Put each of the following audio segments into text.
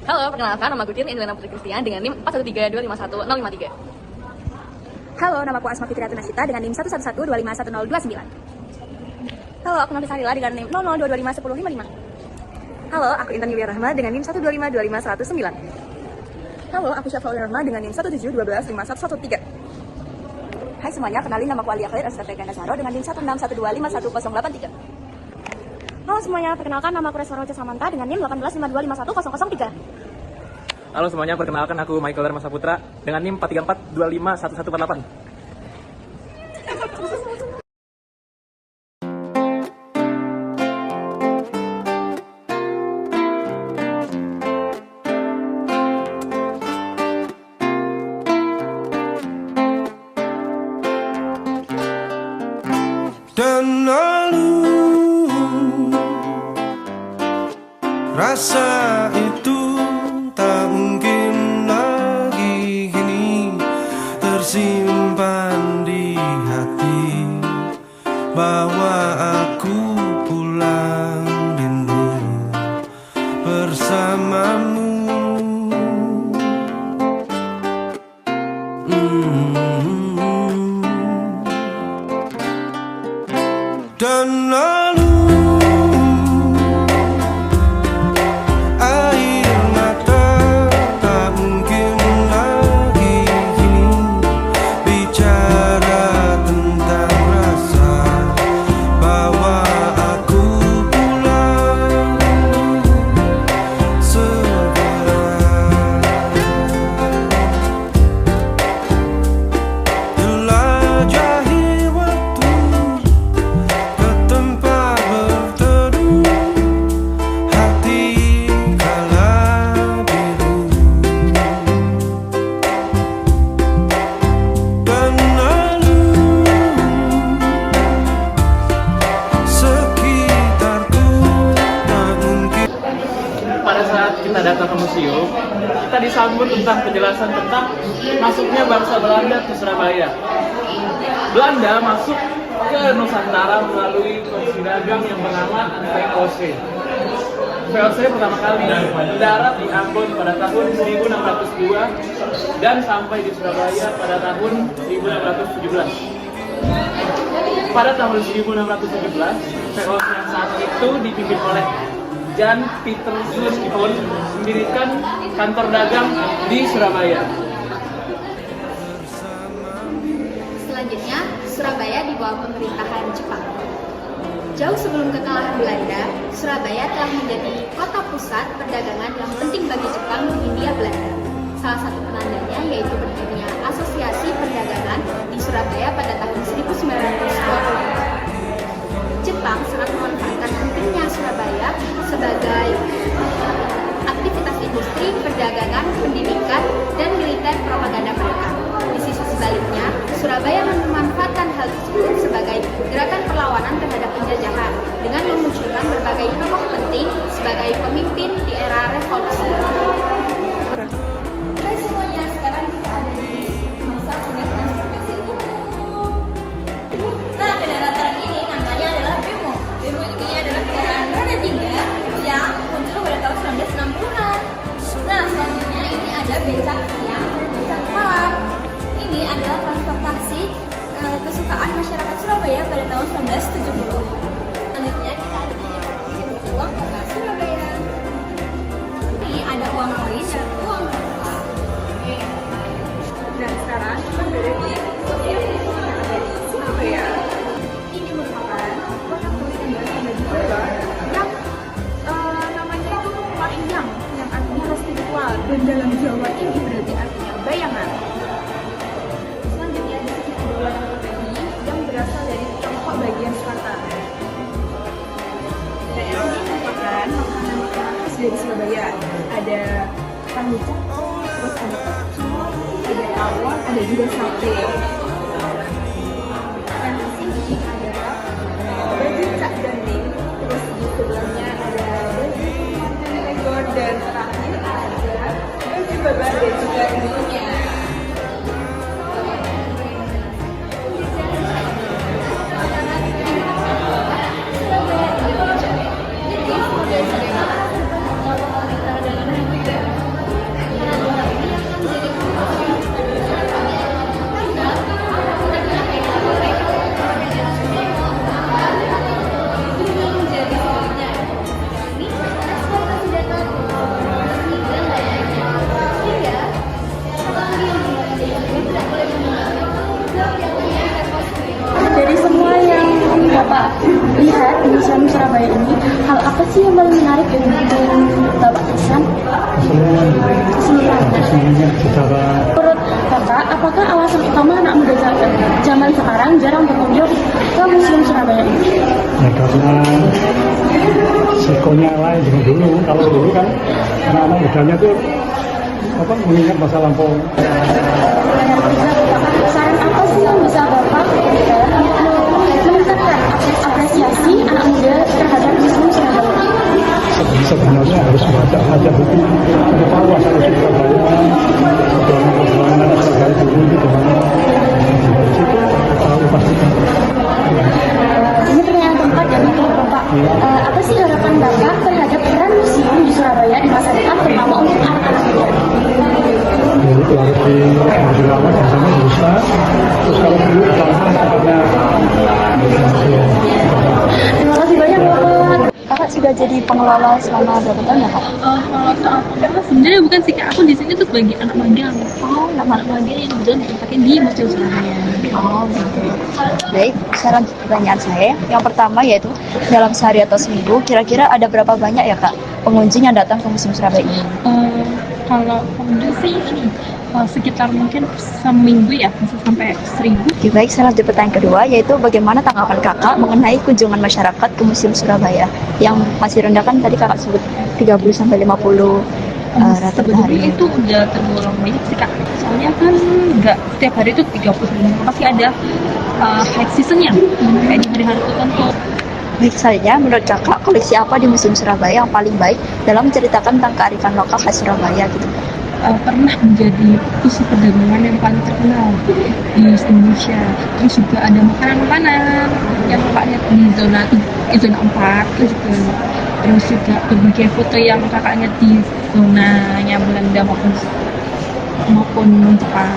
Halo, perkenalkan nama gue Tirni Indriana Putri Kristian dengan NIM 413251-053. Halo, nama aku Asma Fitri Atunasita dengan NIM 11112511029. Halo, aku Nafisa Sarila dengan NIM 002251055. Halo, aku Intan Yulia Rahma dengan NIM 125251009. Halo, aku Syafa Rahma dengan NIM 171255113. Hai semuanya, kenalin nama aku Alia Khair STP Ganda Saro dengan NIM 161251083. Halo semuanya, perkenalkan nama aku Reswara Samanta dengan NIM 18525510003. Halo semuanya, perkenalkan aku Michael Dharma Saputra dengan NIM 434251148. Dan lalu rasa itu tak mungkin lagi kini tersimpan di hati, bahwa aku pulang rindu bersamamu. Dan lalu air mata tak mungkin lagi kini bicara tentang rasa, bahwa aku pulang segera. Jelajahi waktu ke tempat berteduh hati kala biru, dan lalu sekitarku tak mungkin. Pada saat kita datang ke museum, kita disambut tentang penjelasan tentang masuknya bangsa Belanda ke Surabaya. Belanda masuk ke Nusantara melalui posisi dagang yang bernama VOC. VOC pertama kali mendarat di Ambon pada tahun 1602 dan sampai di Surabaya pada tahun 1617. Pada tahun 1617, VOC yang saat itu dipimpin oleh Jan Pieterszoon Schiphol mendirikan kantor dagang di Surabaya. Selanjutnya, Surabaya di bawah pemerintahan Jepang. Jauh sebelum kekalahan Belanda, Surabaya telah menjadi kota pusat perdagangan yang penting bagi Jepang di Hindia Belanda. Salah satu penandanya yaitu berdirinya Asosiasi Perdagangan di Surabaya pada tahun 1920. Jepang sangat memanfaatkan pentingnya Surabaya sebagai aktivitas industri, perdagangan, pendidikan, dan militer propaganda mereka. Di sisi sebaliknya, Surabaya memanfaatkan hal tersebut sebagai gerakan perlawanan terhadap penjajahan dengan memunculkan berbagai tokoh penting sebagai pemimpin di era revolusi. Hai semuanya, sekarang kita ada di masa unit transportasi umum. Nah, kendaraan ini namanya adalah Bemo. Bemo ini adalah kendaraan roda 3 yang muncul pada tahun 1960-an. Nah, selanjutnya ini ada becak siang dan becak malam. Ini adalah transportasi kesukaan masyarakat Surabaya pada tahun 1970. Selanjutnya kita ada di uang kertas Surabaya. Ini ada uang koin dan uang kertas. Dan sekarang kita berada di Surabaya. Ini merupakan kota koin yang berasal dari Jawa Yang namanya itu Wahyang, yang artinya roh spiritual, dan dalam Jawa ini berarti artinya bayangan. Selanjutnya di sini ada uang ini Yang berasal dari Tiongkok bagian selatan. Dan ini merupakan makanan khas dari Surabaya. Ada tangucak, terus ada pecel, ada tawon, ada juga sate. Dan di sini ada baju cak gandeng, terus di sebelahnya ada baju mantan legor, dan terakhir ada baju babar dan juga ibunya. Surabaya sih yang paling menarik dari buku Bapak Hasan? Keseluruhannya. Menurut Kakak, apakah alasan utama anak muda zaman sekarang jarang berkunjung ke Museum Surabaya ini? Ya karena sikonya lain dengan dulu. Kalau dulu kan anak-anak mudanya tuh mengingat masa lampau. Saran apa sih yang bisa Bapak berikan untuk meningkatkan apresiasi anak muda terhadap Museum Surabaya? Sebenarnya harus baca buku, ada tahu asal usul Surabaya, perjuangan Surabaya dulu itu gimana. Dari situ tahu pasti. Ini pertanyaan keempat ya untuk Bapak. Apa sih harapan Bapak terhadap peran museum di Surabaya di masa depan, terutama untuk anak-anak muda? Ya itu harus dirawat bersama berusaha. Terus kalau dulu tempatnya. Terima kasih banyak Bapak. Kakak sudah jadi pengelola selama berapa tahun ya Kak? Kalau soal pengelola sebenarnya bukan sih Kak, aku di sini tuh sebagai anak magang. Anak magang yang kebetulan ditempatin di Museum Surabaya. Oh gitu. Baik, saran pertanyaan saya yang pertama yaitu dalam sehari atau seminggu kira-kira ada berapa banyak ya Kak pengunjung yang datang ke Museum Surabaya ini? Kalau pengunjung sih ini sekitar mungkin seminggu ya bisa sampai 1.000. Oke, baik, saya lanjut pertanyaan kedua yaitu bagaimana tanggapan Kakak mengenai kunjungan masyarakat ke Museum Surabaya yang masih rendah kan tadi Kakak sebut 30 sampai 50 rata per Sebenarnya hari. itu udah tergolong banyak sih Kak. Soalnya kan nggak setiap hari itu 30, pasti ada high seasonnya kayak di hari-hari tertentu. Baik, selanjutnya menurut Kakak koleksi apa di Museum Surabaya yang paling baik dalam menceritakan tentang kearifan lokal khas Surabaya gitu? Pernah menjadi pusat perdagangan yang paling terkenal di Indonesia. Terus juga ada makanan-makanan yang Kakak lihat di zona 4, terus juga berbagai foto yang Kakak lihat di zonanya Belanda maupun Jepang.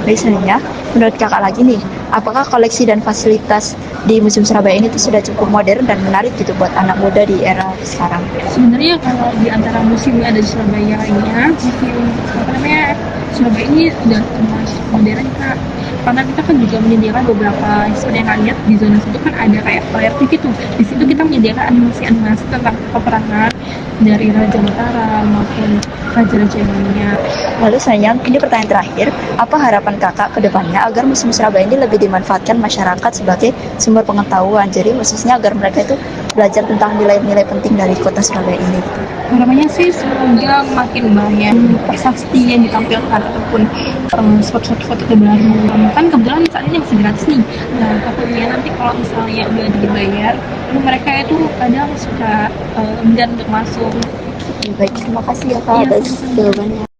Baik, selanjutnya menurut Kakak lagi nih, apakah koleksi dan fasilitas di Museum Surabaya ini tuh sudah cukup modern dan menarik gitu buat anak muda di era sekarang? Sebenarnya kalau di antara museum yang ada di Surabaya ini, museum Surabaya ini sudah termasuk modern Kak. Karena kita kan juga menyediakan beberapa, seperti yang kalian lihat di zona situ kan ada kayak layar TV tuh. Di situ kita menyediakan animasi-animasi tentang peperangan dari Raja Mataram maupun raja-raja yang lainnya. Lalu sayang, ini pertanyaan terakhir, apa harapan Kakak ke depannya agar Museum Surabaya ini lebih dimanfaatkan masyarakat sebagai sumber pengetahuan, jadi khususnya agar mereka itu belajar tentang nilai-nilai penting dari kota Surabaya ini. Harapannya sih semoga makin banyak prasasti yang ditampilkan ataupun spot-spot foto terbaru. Kan kebetulan saat ini masih gratis nih. Nah, takutnya nanti kalau misalnya udah dibayar, lalu mereka itu kadang suka enggan untuk masuk. Baik, terima kasih ya Kak atas jawabannya.